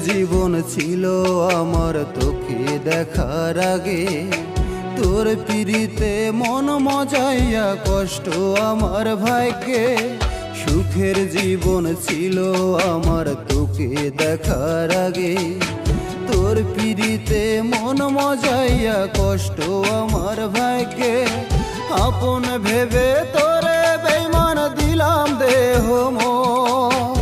জীবন ছিল আমার তোকে দেখার আগে, তোর পিড়িতে মন মজাইয়া কষ্ট আমার ভাগ্যে। সুখের জীবন ছিল আমার তোকে দেখার আগে, তোর পিড়িতে মন মজাইয়া কষ্ট আমার ভাগ্যে। আপন ভেবে তোরে বেঈমান দিলাম দেহ মন,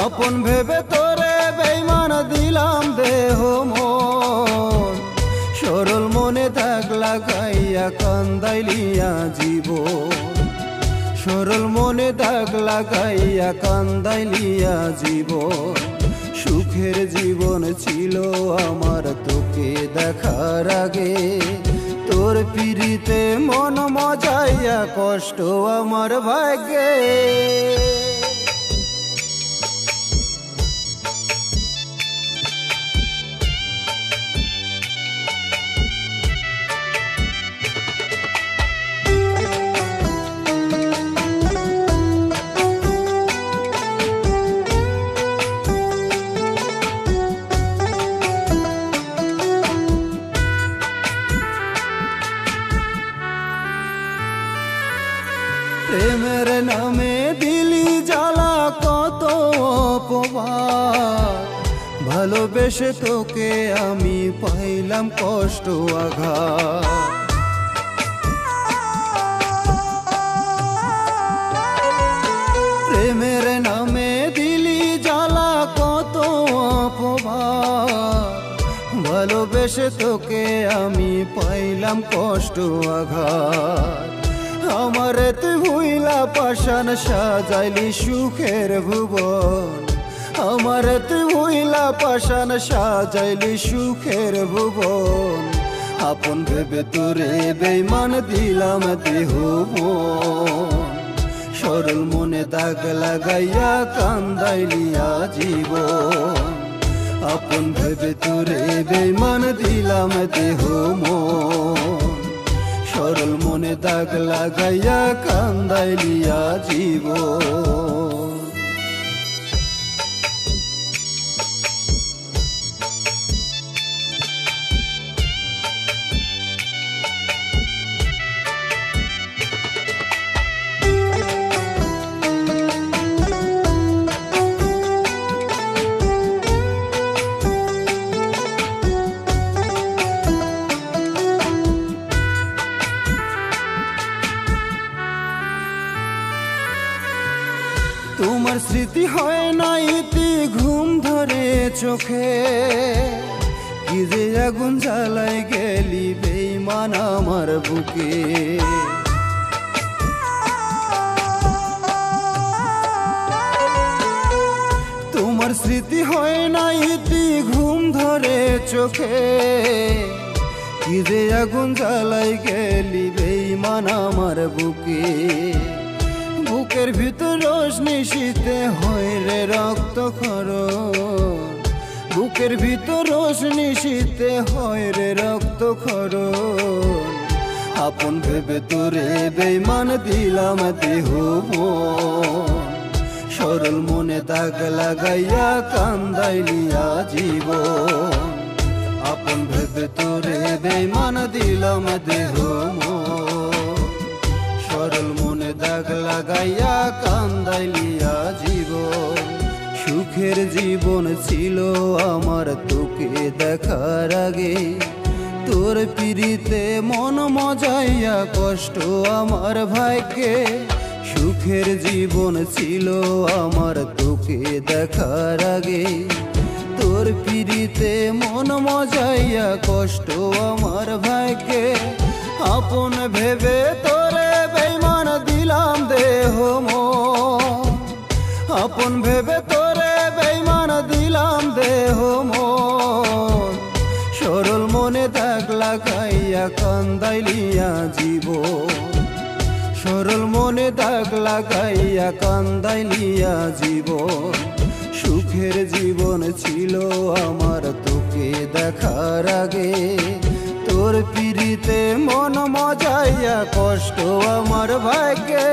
আপন ভেবে তোরে বেঈমান দিলাম দেহ মন। সরল মনে দাগ লাগাইয়া কান্দাইলিয়া জীবন, সরল মনে দাগ লাগাইয়া কান্দাইলিয়া জীবন। সুখের জীবন ছিল আমার তোকে দেখার আগে, তোর পিড়িতে মন মজাইয়া কষ্ট আমার ভাগ্যে। প্রেমের নামে দিলি জ্বালা কত অপবাদ, ভালোবেসে তোকে আমি পাইলাম কষ্ট আঘাত। প্রেমের নামে দিলি জ্বালা কত অপবাদ, ভালোবেসে তোকে আমি পাইলাম কষ্ট আঘাত। আমারে তুই ভুইলা পাষাণ সাজাইলি সুখের ভুবন, আমারে তুই ভুইলা পাষাণ সাজাইলি সুখের ভুবন। আপন ভেবে তোরে বেঈমান দিলাম দেহ মন, সরল মনে দাগ লাগাইয়া কান্দাইলিয়া জীবন। আপন ভেবে তোরে বেঈমান দিলাম দেহ মন, সরল মনে দাগ লাগাইয়া কান্দাইলিয়া জীবন। তোমার স্মৃতি হয় না ইতি ঘুম ধরে চোখে, কি যে আগুন জ্বালাই গেলি বেঈমান আমার বুকে। তোমার স্মৃতি হয় না ইতি ঘুম ধরে চোখে, কি যে আগুন জ্বালাই গেলি বেঈমান আমার বুকে। বুকের ভিতর রোশনি শীতে হয় রে রক্ত খরণ, বুকের ভিতর রোশনি শীতে হয় রে রক্ত খরণ। আপন ভেবে তোরে বেঈমান দিলাম দেহ মন, সরল মনে দাগ লাগাইয়া কান্দাইলিয়া জীবন। আপন ভেবে তোরে বেঈমান দিলাম দেহ মন, সরল মনে দাগ লাগাইয়া কান্দাইলিয়া জীবন। সুখের জীবন ছিল আমার তোকে দেখার আগে, তোর পিড়িতে মন মজাইয়া কষ্ট আমার ভাগ্যে। সুখের জীবন ছিল আমার তোকে দেখার আগে, তোর পিড়িতে মন মজাইয়া কষ্ট আমার ভাগ্যে। আপন ভেবে তোরে বেঈমান দিলাম দেহ মন, আপন ভেবে তোরে বেঈমান দিলাম দেহ মন। সরল মনে দাগ লাগাইয়া কান্দাইলিয়া জীবন, সরল মনে দাগ লাগাইয়া কান্দাইলিয়া জীবন। সুখের জীবন ছিল আমার তোকে দেখার আগে, তোর পিড়িতে মন মজাইয়া কষ্ট আমার ভাগ্যে।